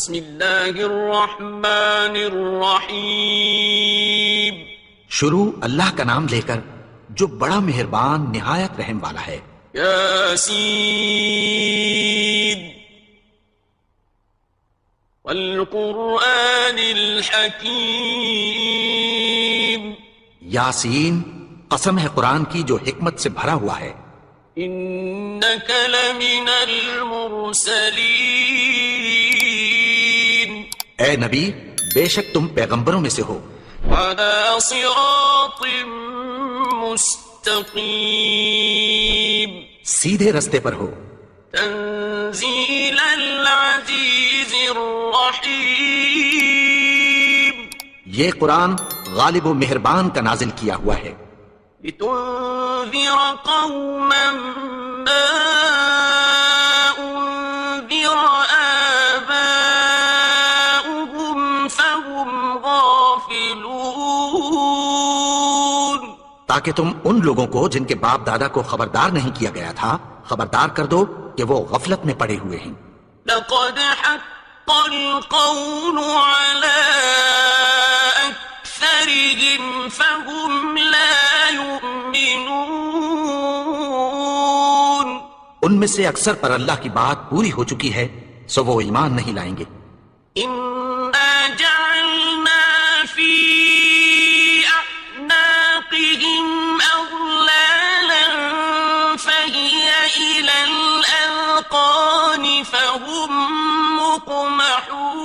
بسم اللہ الرحمن الرحیم. شروع اللہ کا نام لے کر جو بڑا مہربان نہایت رحم والا ہے. یاسین والقرآن الحکیم. یاسین، قسم ہے قرآن کی جو حکمت سے بھرا ہوا ہے. انک لمن المرسلین. اے نبی، بے شک تم پیغمبروں میں سے ہو. علی صراط مستقیم. سیدھے رستے پر ہو. تنزیل العزیز الرحیم. یہ قرآن غالب و مہربان کا نازل کیا ہوا ہے. لتنذر قوما ما انذر آباؤهم فهم غافلون. تاکہ تم ان لوگوں کو جن کے باپ دادا کو خبردار نہیں کیا گیا تھا خبردار کر دو کہ وہ غفلت میں پڑے ہوئے ہیں. لقد حق القول على أكثرهم فهم لا يؤمنون. ان میں سے اکثر پر اللہ کی بات پوری ہو چکی ہے سو وہ ایمان نہیں لائیں گے. إنا جعلنا في أعناقهم أغلالا فهي إلى الأذقان فهم مقمحون.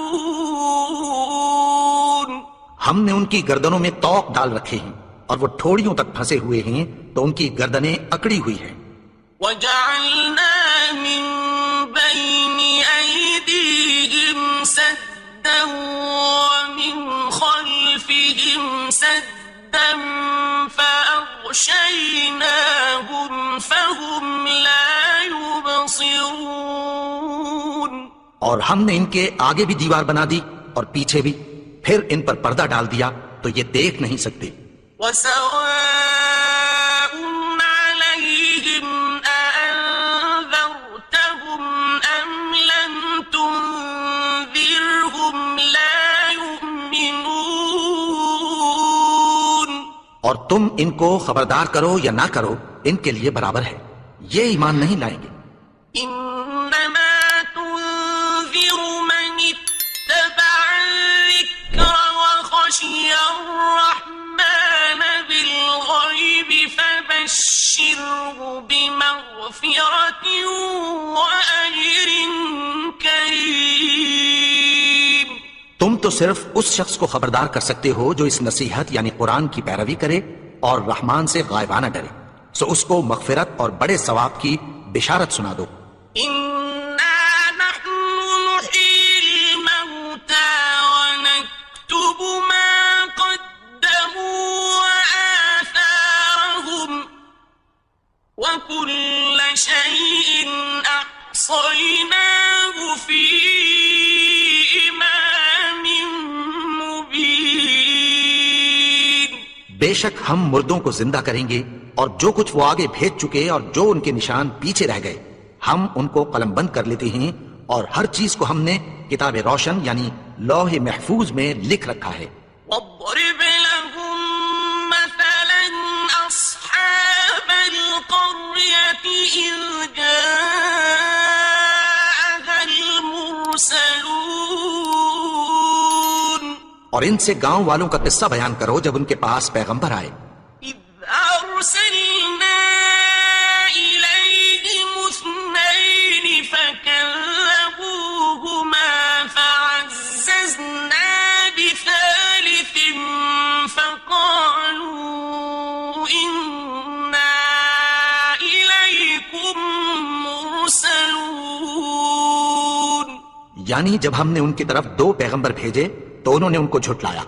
ہم نے ان کی گردنوں میں طوق ڈال رکھے ہیں اور وہ ٹھوڑیوں تک پھنسے ہوئے ہیں تو ان کی گردنیں اکڑی ہوئی ہیں. وجعلنا من بين أيديهم سدا ومن خلفهم سدا فأغشيناهم فهم لا يبصرون. اور ہم نے ان کے آگے بھی دیوار بنا دی اور پیچھے بھی، پھر ان پر پردہ ڈال دیا تو یہ دیکھ نہیں سکتے. وسواء عليهم أأنذرتهم أم لم تنذرهم لا يؤمنون. اور تم ان کو خبردار کرو یا نہ کرو ان کے لیے برابر ہے، یہ ایمان نہیں لائیں گے. إنما تنذر من اتبع الذكر وخشي الرحمن بالغيب فبشره بمغفرة وأجر كريم. تم تو صرف اس شخص کو خبردار کر سکتے ہو جو اس نصیحت یعنی قرآن کی پیروی کرے اور رحمان سے غائبانہ ڈرے، سو اس کو مغفرت اور بڑے ثواب کی بشارت سنا دو. إنا نحن نحيي الموتى ونكتب ما قدموا وآثارهم وكل شيء أحصيناه في إمام مبين. بے شک ہم مردوں کو زندہ کریں گے اور جو کچھ وہ آگے بھیج چکے اور جو ان کے نشان پیچھے رہ گئے ہم ان کو قلم بند کر لیتے ہیں، اور ہر چیز کو ہم نے کتاب روشن یعنی لوح محفوظ میں لکھ رکھا ہے. واضرب لهم مثلا أصحاب القرية إذ جاءها المرسلون. اور ان سے گاؤں والوں کا قصہ بیان کرو جب ان کے پاس پیغمبر آئے. إذ أرسلنا إليهم اثنين فكذبوهما فعززنا بثالث فقالوا إنا إليكم مرسلون. یعنی جب ہم نے ان کی طرف 2 پیغمبر بھیجے تو انہوں نے ان کو جھٹلایا،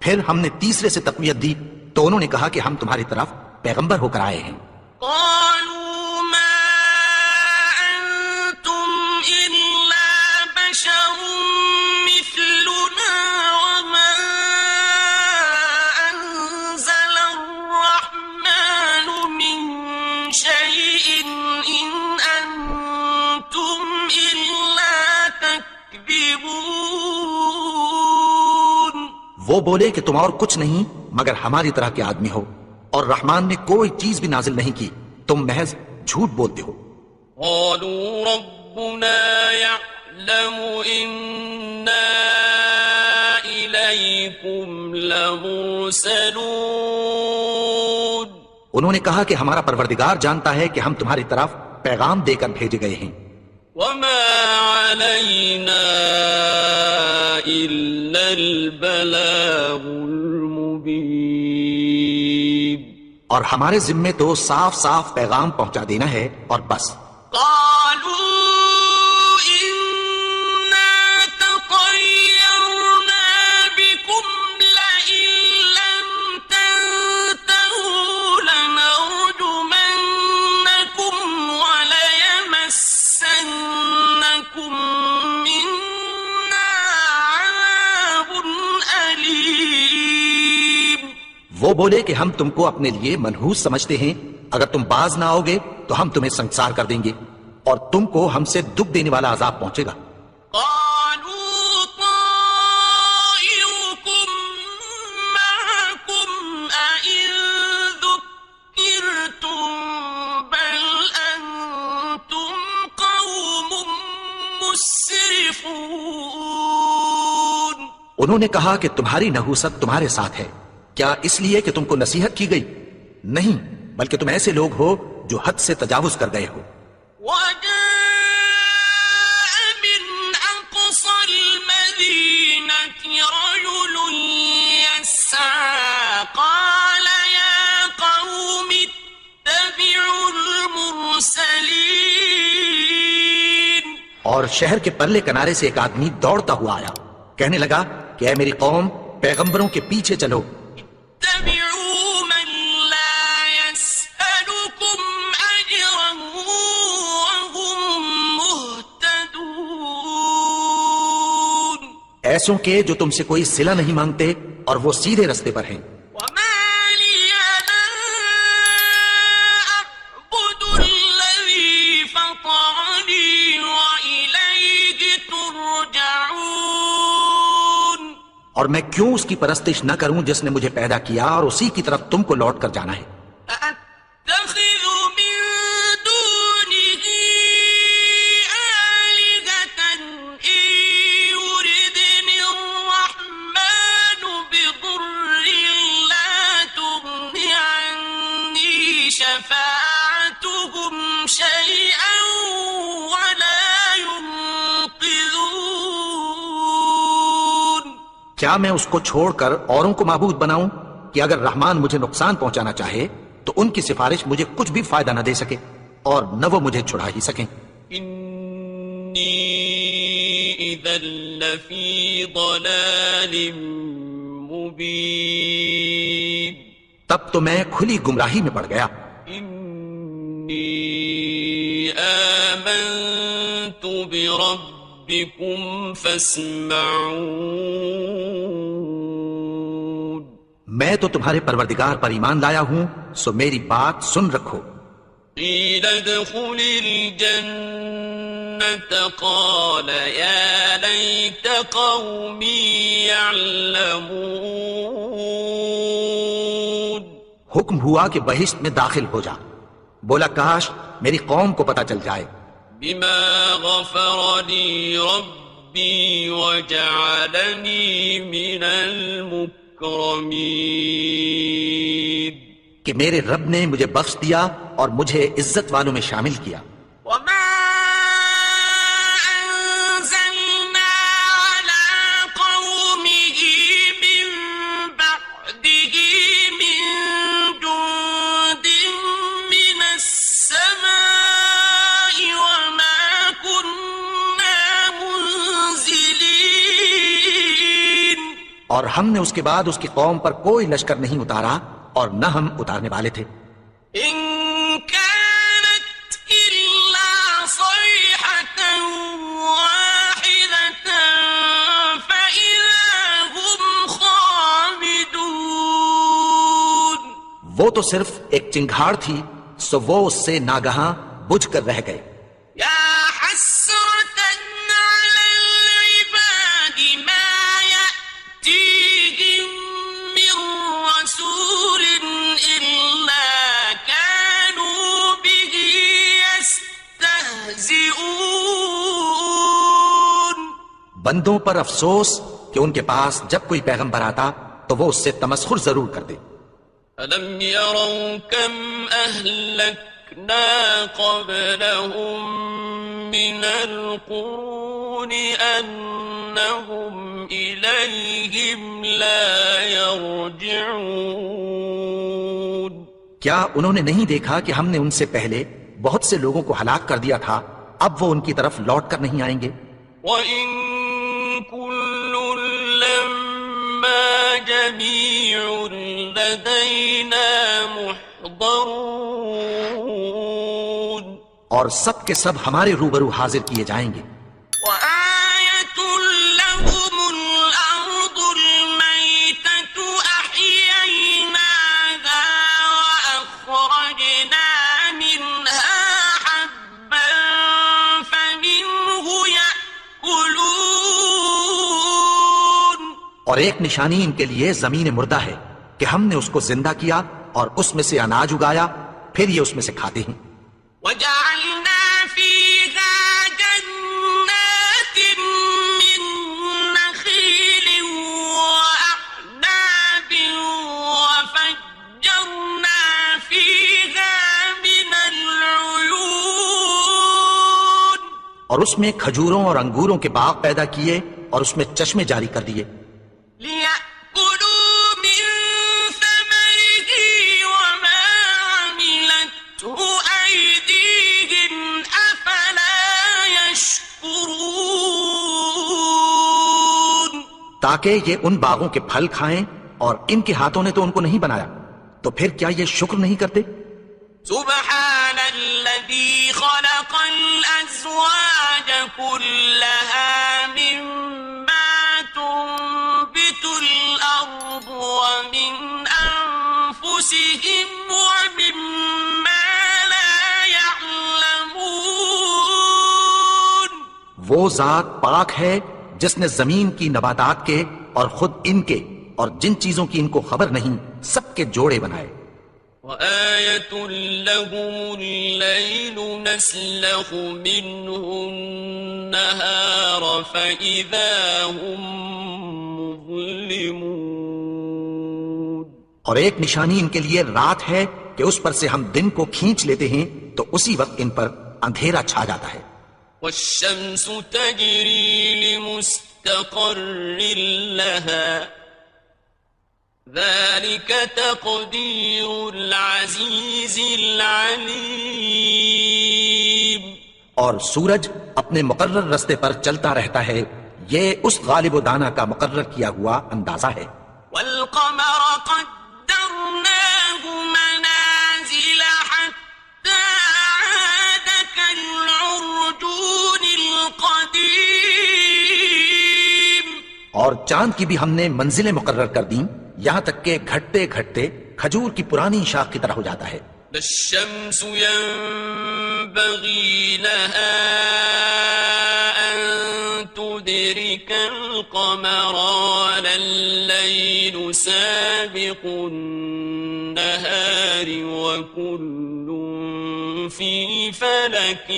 پھر ہم نے تیسرے سے تقویت دی تو انہوں نے کہا کہ ہم تمہاری طرف پیغمبر ہو کر آئے ہیں. قالوا ما أنتم إلا بشر مثلنا وما أنزل الرحمن من شيء إن أنتم إلا تكذبون. تكذبون وہ بولے کہ تم اور کچھ نہیں مگر ہماری طرح کے آدمی ہو، اور رحمان نے کوئی چیز بھی نازل نہیں کی، تم محض جھوٹ بولتے ہو۔ قالوا ربنا يعلم إنا إليكم لمرسلون انہوں نے کہا کہ ہمارا پروردگار جانتا ہے کہ ہم تمہاری طرف پیغام دے کر بھیجے گئے ہیں، وما علينا إلا البلاغ المبين اور ہمارے ذمے تو صاف صاف پیغام پہنچا دینا ہے اور بس۔ قالوا إنا تطيرنا بكم لئن لم تنتهوا لنرجمنكم وليمسنكم منا عذاب أليم وہ بولے کہ ہم تم کو اپنے لیے منحوس سمجھتے ہیں، اگر تم باز نہ آؤ گے تو ہم تمہیں سنسار کر دیں گے اور تم کو ہم سے دکھ دینے والا عذاب پہنچے گا۔ قالوا طائركم معكم أئن ذكرتم بل أنتم قوم مسرفون انہوں نے کہا کہ تمہاری نحوست تمہارے ساتھ ہے، کیا اس لیے کہ تم کو نصیحت کی گئی؟ نہیں، بلکہ تم ایسے لوگ ہو جو حد سے تجاوز کر گئے ہو۔ وجاء من أقصى المدينة رجل يسعى قال يا قوم اتبعوا المرسلين اور شہر کے پرلے کنارے سے ایک آدمی دوڑتا ہوا آیا، کہنے لگا کہ اے میری قوم، پیغمبروں کے پیچھے چلو۔ اتبعوا من لا يسألكم أجرا وهم مهتدون ایسوں کے جو تم سے کوئی صلہ نہیں مانگتے اور وہ سیدھے رستے پر ہیں۔ وما لي لا أعبد الذي فطرني وإليه ترجعون اور میں کیوں اس کی پرستش نہ کروں جس نے مجھے پیدا کیا اور اسی کی طرف تم کو لوٹ کر جانا ہے۔ أأتخذ من دونه آلهة إن يردني الرحمن بضر لا تغن عني شفاعتهم شيئا ولا ينقذون کیا میں اس کو چھوڑ کر اوروں کو معبود بناؤں کہ اگر رحمان مجھے نقصان پہنچانا چاہے تو ان کی سفارش مجھے کچھ بھی فائدہ نہ دے سکے اور نہ وہ مجھے چھڑا ہی سکیں۔ إني إذا لفي ضلال مبين تب تو میں کھلی گمراہی میں پڑ گیا۔ إني آمنت بربكم فاسمعون میں تو تمہارے پروردگار پر ایمان لایا ہوں، سو میری بات سن رکھو۔ قيل ادخل الجنة قال يا ليت قومي يعلمون حکم ہوا کہ بہشت میں داخل ہو جا، بولا کاش میری قوم کو پتہ چل جائے۔ بما غفر لي ربي وجعلني من المكرمين کہ میرے رب نے مجھے بخش دیا اور مجھے عزت والوں میں شامل کیا۔ وما أنزلنا على قومه من بعده من جند من السماء وما كنا منزلين اور ہم نے اس کے بعد اس کی قوم پر کوئی لشکر نہیں اتارا اور نہ ہم اتارنے والے تھے۔ إن كانت إلا صيحة واحدة فإذا هم خامدون وہ تو صرف ایک چنگھاڑ تھی، سو وہ اس سے ناگہاں بجھ کر رہ گئے۔ يا حسرة على العباد بندوں پر افسوس کہ ان کے پاس جب کوئی پیغمبر آتا تو وہ اس سے تمسخر ضرور کرتے۔ أَلَمْ يَرَوْا كَمْ أَهْلَكْنَا قَبْلَهُم مِّنَ الْقُرُونِ أَنَّهُمْ إِلَيْهِمْ لَا يَرْجِعُونَ۔ کیا انہوں نے نہیں دیکھا کہ ہم نے ان سے پہلے بہت سے لوگوں کو ہلاک کر دیا تھا، اب وہ ان کی طرف لوٹ کر نہیں آئیں گے؟ وَإِن كُلٌّ لَّمَّا جَمِيعٌ لَّدَيْنَا مُحْضَرُونَ۔ اور سب کے سب ہمارے روبرو حاضر کیے جائیں گے۔ وَآيَةٌ لَّهُمُ الْأَرْضُ الْمَيْتَةُ أَحْيَيْنَاهَا وَأَخْرَجْنَا مِنْهَا حَبًّا فَمِنْهُ يَأْكُلُونَ۔ اور ایک نشانی ان کے لیے زمین مردہ ہے کہ ہم نے اس کو زندہ کیا اور اس میں سے اناج اگایا، پھر یہ اس میں سے کھاتے ہیں۔ وَجَعَلْنَا فِيهَا جَنَّاتٍ مِّن نَّخِيلٍ وَأَعْنَابٍ وَفَجَّرْنَا فِيهَا مِنَ الْعُيُونِ۔ اور اس میں کھجوروں اور انگوروں کے باغ پیدا کیے اور اس میں چشمے جاری کر دیے، لِيَأْكُلُوا مِن ثَمَرِهِ وَمَا عَمِلَتْهُ أَيْدِيهِمْ أَفَلَا يَشْكُرُونَ۔ تاکہ یہ ان باغوں کے پھل کھائیں، اور ان کے ہاتھوں نے تو ان کو نہیں بنایا، تو پھر کیا یہ شکر نہیں کرتے؟ سبحان الذي خلق الأزواج كلها مما تنبت الأرض ومن أنفسهم ومما لا يعلمون۔ وہ ذات پاک ہے جس نے زمین کی نباتات کے اور خود ان کے اور جن چیزوں کی ان کو خبر نہیں سب کے جوڑے بنائے۔ وآية لهم الليل نسلخ منه النهار فإذا هم مظلمون۔ اور ایک نشانی ان کے لیے رات ہے کہ اس پر سے ہم دن کو کھینچ لیتے ہیں تو اسی وقت ان پر اندھیرا چھا جاتا ہے۔ والشمس تجري لمستقر لها ذلك تقدير العزيز العليم۔ اور سورج اپنے مقرر رستے پر چلتا رہتا ہے، یہ اس غالب و دانا کا مقرر کیا ہوا اندازہ ہے۔ والقمر قدرناه منازل حتى عاد كالعرجون القديم۔ اور چاند کی بھی ہم نے منزلیں مقرر کر دیں، یہاں تک کہ گھٹتے گھٹتے کھجور کی پرانی شاخ کی طرح ہو جاتا ہے۔ لا الشمس ينبغي لها أن تدرك القمر ولا الليل سابق النهار وكل في فلك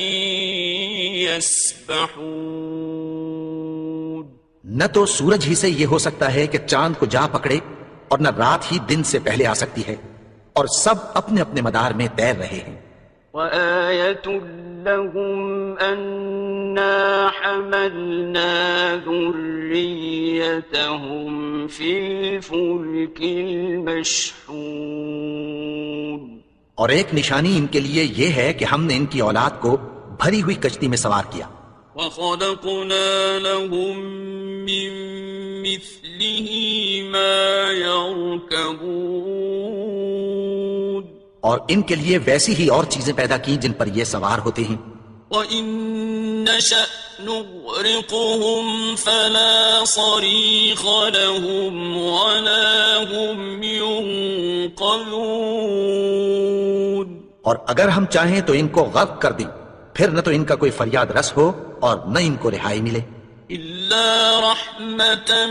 يسبحون۔ نہ تو سورج ہی سے یہ ہو سکتا ہے کہ چاند کو جا پکڑے، اور نہ رات ہی دن سے پہلے آ سکتی ہے، اور سب اپنے اپنے مدار میں تیر رہے ہیں۔ وآية لهم أنا حملنا ذريتهم في الفلك المشحون۔ اور ایک نشانی ان کے لیے یہ ہے کہ ہم نے ان کی اولاد کو بھری ہوئی کشتی میں سوار کیا۔ وخلقنا لهم من مثله ما يركبون۔ اور ان کے لیے ویسی ہی اور چیزیں پیدا کی جن پر یہ سوار ہوتے ہیں۔ وَإِن نَّشَأْ نُغْرِقْهُمْ فَلَا صَرِيخَ لَهُمْ وَلَا هُمْ يُنقَذُونَ۔ اور اگر ہم چاہیں تو ان کو غرق کر دیں، پھر نہ تو ان کا کوئی فریاد رس ہو اور نہ ان کو رہائی ملے۔ إِلَّا رَحْمَةً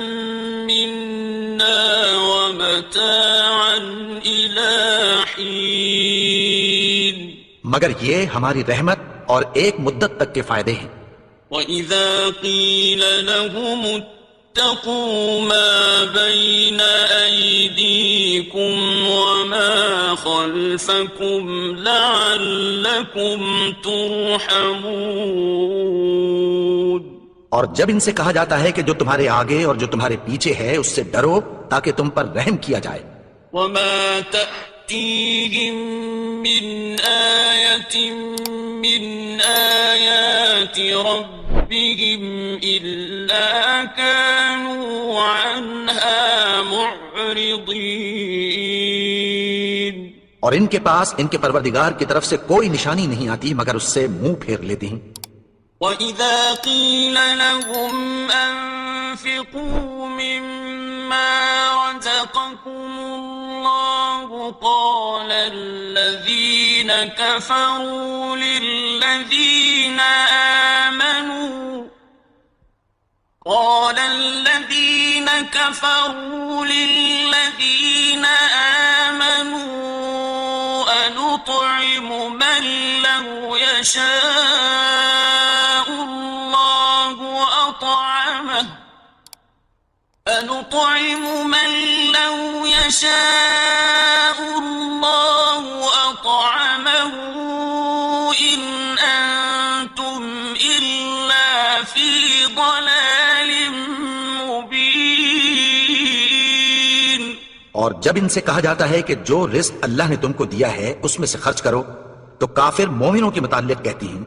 مِّنَّا وَمَتَاعًا إِلَىٰ حِينٍ۔ مگر یہ ہماری رحمت اور ایک مدت تک کے فائدے ہیں۔ وَإِذَا قِيلَ لَهُمُ اتَّقُوا مَا بَيْنَ أَيْدِيكُمْ وَمَا خَلْفَكُمْ لَعَلَّكُمْ تُرْحَمُونَ، اور جب ان سے کہا جاتا ہے کہ جو تمہارے آگے اور جو تمہارے پیچھے ہے اس سے ڈرو تاکہ تم پر رحم کیا جائے. وَمَا تَأْتِيهِم مِّنْ آيَةٍ مِّنْ آيَاتِ رَبِّهِمْ إِلَّا كَانُوا عَنْهَا مُعْرِضِينَ، اور ان کے پاس ان کے پروردگار کی طرف سے کوئی نشانی نہیں آتی مگر اس سے منہ پھیر لیتے ہیں. وَإِذَا قِيلَ لَهُمْ أَنفِقُوا مِمَّا رَزَقَكُمُ اللَّهُ قَالَ الَّذِينَ كَفَرُوا لِلَّذِينَ آمَنُوا أَنُطْعِمُ مَن لَّوْ يَشَاءُ اللَّهُ أَطْعَمَهُ إِنْ أَنْتُمْ إِلَّا فِي ضَلَالٍ مُبِينٍ. اور جب ان سے کہا جاتا ہے کہ جو رزق اللہ نے تم کو دیا ہے اس میں سے خرچ کرو تو کافر مومنوں کے متعلق کہتی ہیں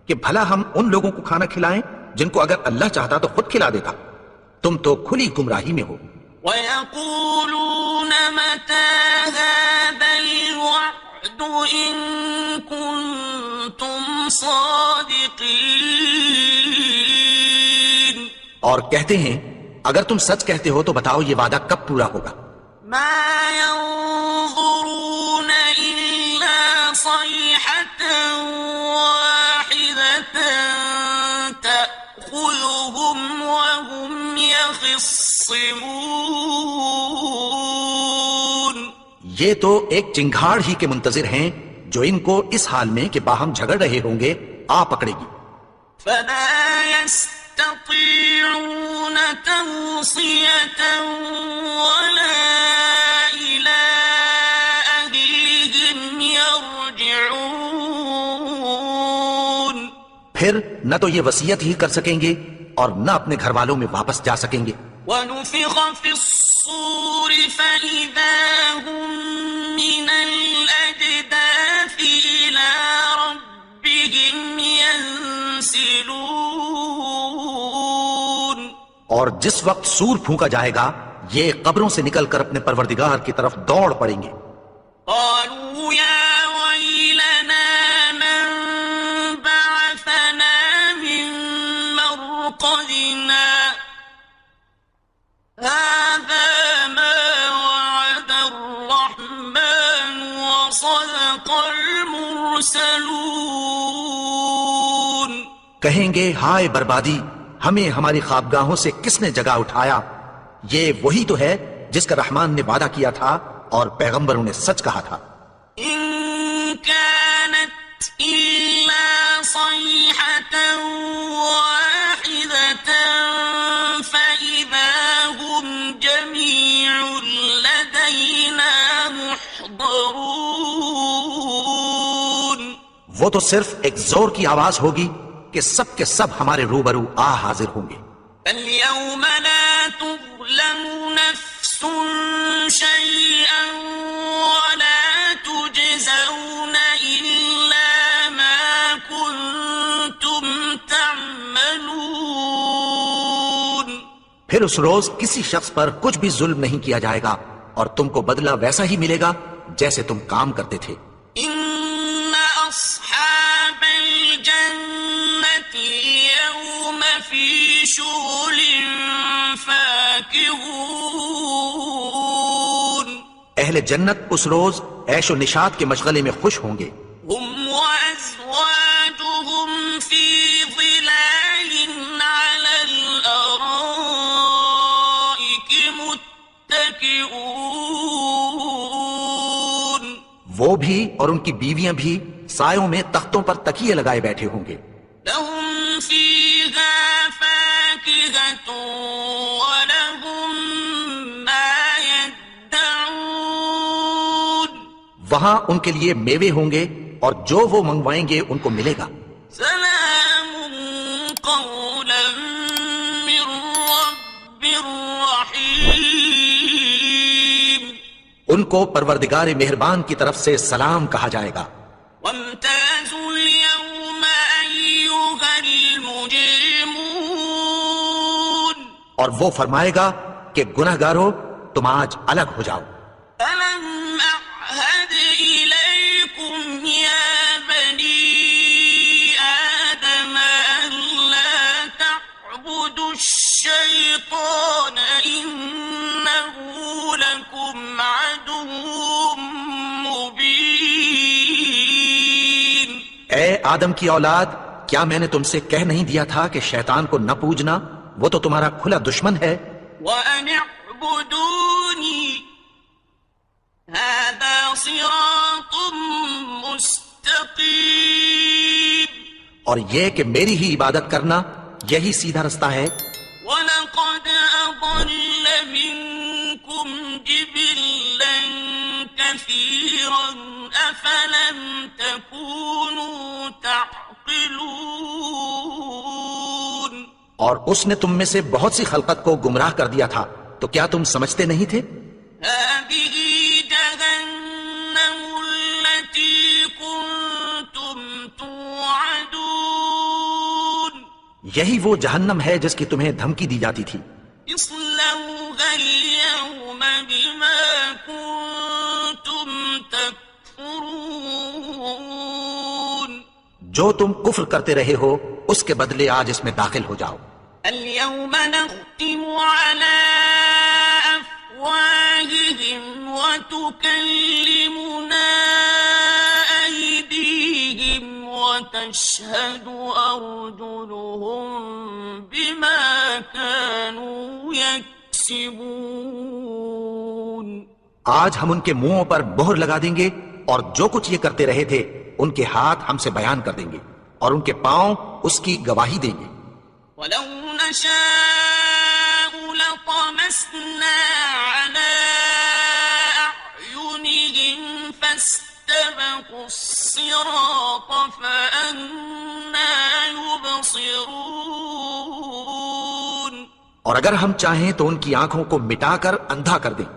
کہ بھلا ہم ان لوگوں کو کھانا کھلائیں جن کو اگر اللہ چاہتا تو خود کھلا دیتا. تم تو کھلی گمراہی میں ہو. وَيَقُولُونَ مَتَى هَذَا الْوَعْدُ إِن كُنتُمْ صَادِقِينَ، اور کہتے ہیں اگر تم سچ کہتے ہو تو بتاؤ یہ وعدہ کب پورا ہوگا. مَا يَنظُرُونَ إِلَّا صَيْحَةً وَاحِدَةً تَأْخُذُهُمْ وَهُمْ يَخِصِّمُونَ، یہ تو ایک چنگھاڑ ہی کے منتظر ہیں جو ان کو اس حال میں کہ باہم جھگڑ رہے ہوں گے آ پکڑے گی. فَلَا يَسْتَطِيعُونَ تَوْصِيَةً وَلَا إِلَىٰ أَهْلِهِمْ يَرْجِعُونَ، پھر نہ تو یہ وصیت ہی کر سکیں گے اور نہ اپنے گھر والوں میں واپس جا سکیں گے. وَنُفِخَ فِي الصُّورِ فَإِذَا هُم مِّنَ الْأَجْدَاثِ إِلَىٰ رَبِّهِمْ يَنسِلُونَ، اور جس وقت سور پھونکا جائے گا یہ قبروں سے نکل کر اپنے پروردگار کی طرف دوڑ پڑیں گے. قَالُوا يَا وَيْلَنَا مَن بَعَثَنَا مِن مَّرْقَدِنَا هَٰذَا مَا وَعَدَ الرَّحْمَٰنُ وَصَدَقَ الْمُرْسَلُونَ. کہیں گے ہائے بربادی، ہمیں ہماری خوابگاہوں سے کس نے جگا اٹھایا. یہ وہی تو ہے جس کا رحمان نے وعدہ کیا تھا اور پیغمبروں نے سچ کہا تھا. إِن كَانَتْ إِلَّا صَيْحَةً وَاحِدَةً فَإِذَا هُمْ جَمِيعٌ لَدَيْنَا مُحْضَرُونَ، وہ تو صرف ایک زور کی آواز ہوگی کہ سب کے سب ہمارے روبرو آ حاضر ہوں گے. فَالْيَوْمَ لَا تُظْلَمُ نَفْسٌ شَيْئًا وَلَا تُجْزَوْنَ إِلَّا مَا كُنتُمْ تَعْمَلُونَ، پھر اس روز کسی شخص پر کچھ بھی ظلم نہیں کیا جائے گا اور تم کو بدلہ ویسا ہی ملے گا جیسے تم کام کرتے تھے. إِنَّ أَصْحَابَ الْجَنَّةِ الْيَوْمَ فِي شُغُلٍ فَاكِهُونَ، اہل جنت اس روز عیش و نشاط کے مشغلے میں خوش ہوں گے. هُمْ وَأَزْوَاجُهُمْ فِي ظِلَالٍ عَلَى الْأَرَائِكِ مُتَّكِئُونَ، وہ بھی اور ان کی بیویاں بھی سایوں میں تختوں پر تکیے لگائے بیٹھے ہوں گے. لَهُمْ فِيهَا جنة ولهم ما يدعون وہاں ان کے لیے میوے ہوں گے اور جو وہ منگوائیں گے ان کو ملے گا. سلام قولا من رب رحیم ان کو پروردگار مہربان کی طرف سے سلام کہا جائے گا. وامتازوا اليوم أيها المجرمون اور وہ فرمائے گا کہ گنہگارو تم آج الگ ہو جاؤ. ألم أعهد إليكم يا بني آدم ألا تعبدوا الشيطان إنه لكم عدو مبين. اے آدم کی اولاد، کیا میں نے تم سے کہہ نہیں دیا تھا کہ شیطان کو نہ پوجنا، وہ تو تمہارا کھلا دشمن ہے. وأن اعبدوني هذا صراط مستقيم. اور یہ کہ میری ہی عبادت کرنا یہی سیدھا رستہ ہے. وَلَقَدْ أَضَلَّ مِنكُمْ جِبِلًّا كَثِيرًا أَفَلَمْ تَكُونُوا تَعْقِلُونَ. اور اس نے تم میں سے بہت سی خلقت کو گمراہ کر دیا تھا، تو کیا تم سمجھتے نہیں تھے؟ هَذِهِ جَهَنَّمُ الَّتِي كُنتُمْ تُوعَدُونَ. یہی وہ جہنم ہے جس کی تمہیں دھمکی دی جاتی تھی. اصلوها اليوم بما كنتم تكفرون. جو تم کفر کرتے رہے ہو اس کے بدلے آج اس میں داخل ہو جاؤ. اليوم نختم على أفواههم وتكلمنا أيديهم وتشهد أرجلهم بما كانوا يكسبون. آج ہم ان کے منہوں پر مہر لگا دیں گے اور جو کچھ یہ کرتے رہے تھے ان کے ہاتھ ہم سے بیان کر دیں گے اور ان کے پاؤں اس کی گواہی دیں گے. ولو نشاء لطمسنا على أعينهم فاستبقوا الصراط فأنى يبصرون. اور اگر ہم چاہیں تو ان کی آنکھوں کو مٹا کر اندھا کر دیں،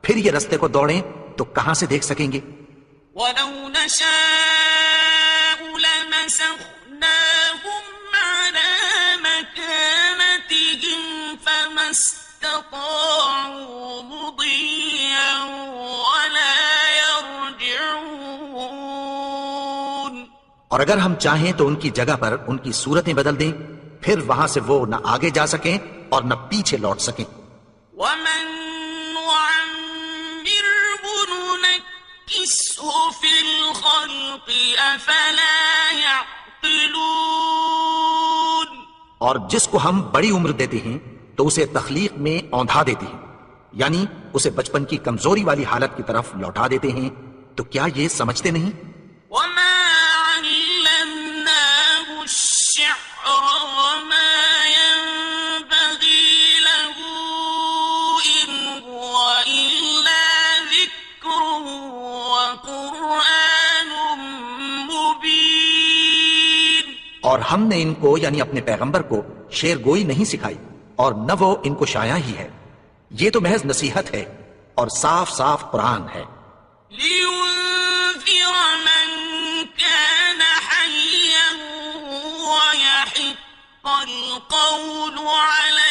پھر یہ رستے کو دوڑیں تو کہاں سے دیکھ سکیں گے؟ ولو نشاء لمسخناهم على مكانتهم فما استطاعوا مضيا ولا يرجعون. اور اگر ہم چاہیں تو ان کی جگہ پر ان کی صورتیں بدل دیں، پھر وہاں سے وہ نہ آگے جا سکیں اور نہ پیچھے لوٹ سکیں. ومن نعمره ننكسه في الخلق أفلا يعقلون. اور جس کو ہم بڑی عمر دیتے ہیں تو اسے تخلیق میں اوندھا دیتے ہیں، یعنی اسے بچپن کی کمزوری والی حالت کی طرف لوٹا دیتے ہیں. تو کیا یہ سمجھتے نہیں؟ وما علمناه الشعر وما ينبغي له إن هو إلا ذكر وقرآن مبين. اور ہم نے ان کو یعنی اپنے پیغمبر کو شعر گوئی نہیں سکھائی اور نہ وہ ان کو شاعر ہی ہے، یہ تو محض نصیحت ہے اور صاف صاف قرآن ہے. لينذر من كان حيا ويحق القول على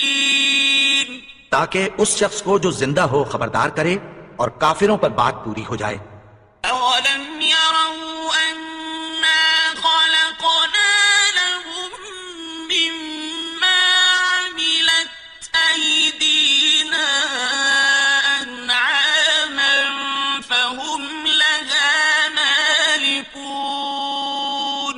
الكافرين. تاکہ اس شخص کو جو زندہ ہو خبردار کرے اور کافروں پر بات پوری ہو جائے. أولم يروا أنا خلقنا لهم مما عملت أيدينا أنعاما فهم لها مالكون.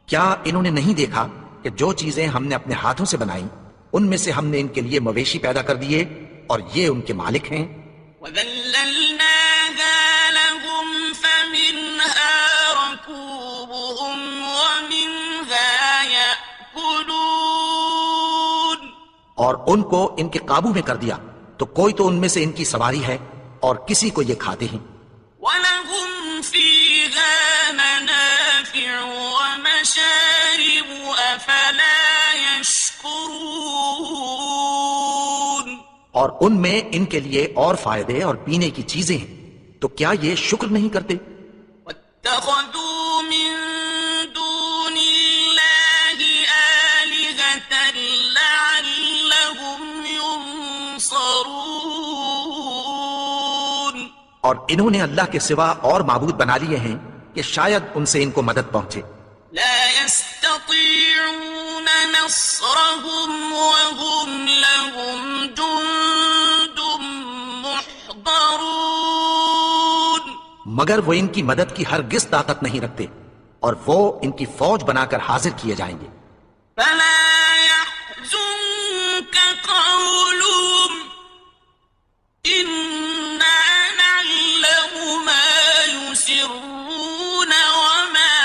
کیا انہوں نے نہیں دیکھا کہ جو چیزیں ہم نے اپنے ہاتھوں سے بنائیں ان میں سے ہم نے ان کے لیے مویشی پیدا کر دیے اور یہ ان کے مالک ہیں. وَذَلَّلْنَاهَا لَهُمْ فَمِنْهَا رَكُوبُهُمْ وَمِنْهَا اور ان کو ان کے قابو میں کر دیا تو کوئی تو ان میں سے ان کی سواری ہے اور کسی کو یہ کھاتے ہیں. وَلَهُمْ فِيهَا مَنَافِعُ وَمَشَارِبُ أَفَلَا يَشْكُرُونَ. اور ان میں ان کے لیے اور فائدے اور پینے کی چیزیں ہیں تو کیا یہ شکر نہیں کرتے؟ وَاتَّخَذُوا مِن دُونِ اللَّهِ آلِهَةً لَعَلَّهُمْ يُنصَرُونَ. اور انہوں نے اللہ کے سوا اور معبود بنا لیے ہیں کہ شاید ان سے ان کو مدد پہنچے. لا يستطيعون نصرهم وهم لهم جند محضرون. مگر وہ ان کی مدد کی ہرگز طاقت نہیں رکھتے اور وہ ان کی فوج بنا کر حاضر کیے جائیں گے. فلا يحزنك قولهم إنا نعلم ما يسرون وما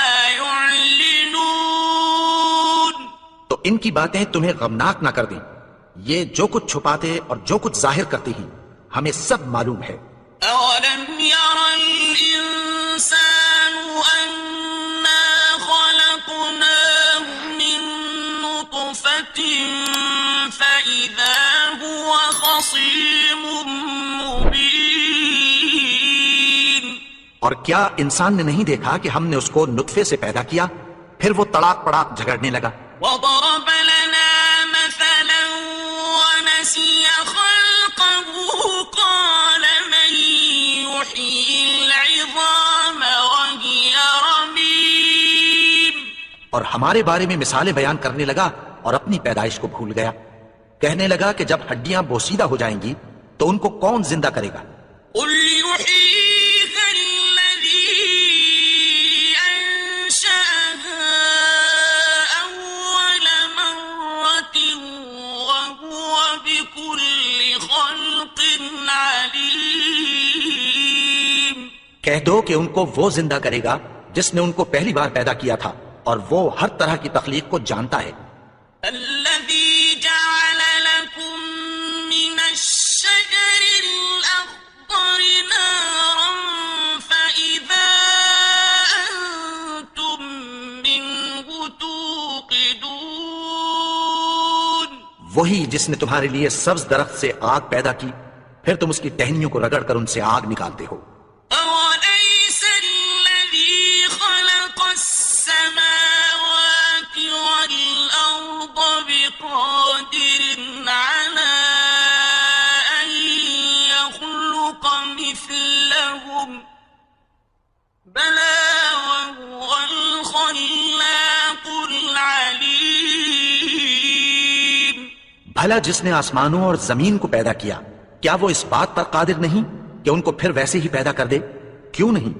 يعلنون. تو ان کی باتیں تمہیں غمناک نہ کر دیں. یہ جو کچھ چھپاتے اور جو کچھ ظاہر کرتے ہیں ہمیں سب معلوم ہے. أولم ير الإنسان أنا خلقناه من نطفة فإذا هو خصيم مبين. اور کیا انسان نے نہیں دیکھا کہ ہم نے اس کو نطفے سے پیدا کیا پھر وہ تڑاک پڑاک جھگڑنے لگا. وضرب لنا مثلا ونسي خلقه قال من يحيي العظام وهي رميم. اور ہمارے بارے میں مثالیں بیان کرنے لگا اور اپنی پیدائش کو بھول گیا. کہنے لگا کہ جب ہڈیاں بوسیدہ ہو جائیں گی تو ان کو کون زندہ کرے گا؟ قل يحييها الذي أنشأها أول مرة وهو بكل خلق عليم. کہہ دو کہ ان کو وہ زندہ کرے گا جس نے ان کو پہلی بار پیدا کیا تھا اور وہ ہر طرح کی تخلیق کو جانتا ہے. الذي جعل لكم من الشجر الأخضر نارا فإذا أنتم منه توقدون. وہی جس نے تمہارے لیے سبز درخت سے آگ پیدا کی پھر تم اس کی ٹہنیوں کو رگڑ کر ان سے آگ نکالتے ہو. أوليس الذي خلق السماوات والأرض بقادر على أن يخلق مثلهم بلى وهو الخلاق العليم. بھلا جس نے آسمانوں اور زمین کو پیدا کیا کیا وہ اس بات پر قادر نہیں کہ ان کو پھر ویسے ہی پیدا کر دے؟ کیوں نہیں؟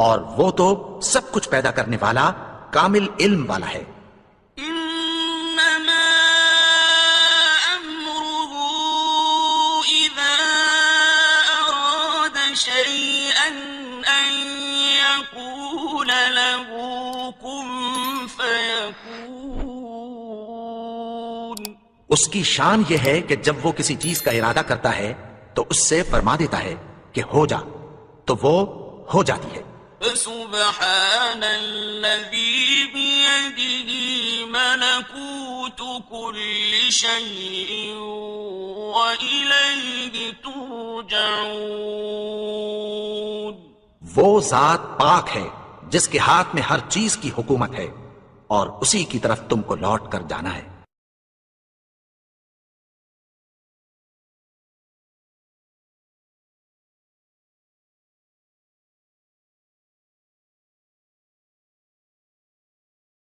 اور وہ تو سب کچھ پیدا کرنے والا کامل علم والا ہے. إنما أمره إذا أراد شيئا أن يقول له كن فيكون. اس کی شان یہ ہے کہ جب وہ کسی چیز کا ارادہ کرتا ہے تو اس سے فرما دیتا ہے کہ ہو جا تو وہ ہو جاتی ہے. فسبحان الذي بيده ملكوت كل شيء وإليه ترجعون. وہ ذات پاک ہے جس کے ہاتھ میں ہر چیز کی حکومت ہے اور اسی کی طرف تم کو لوٹ کر جانا ہے.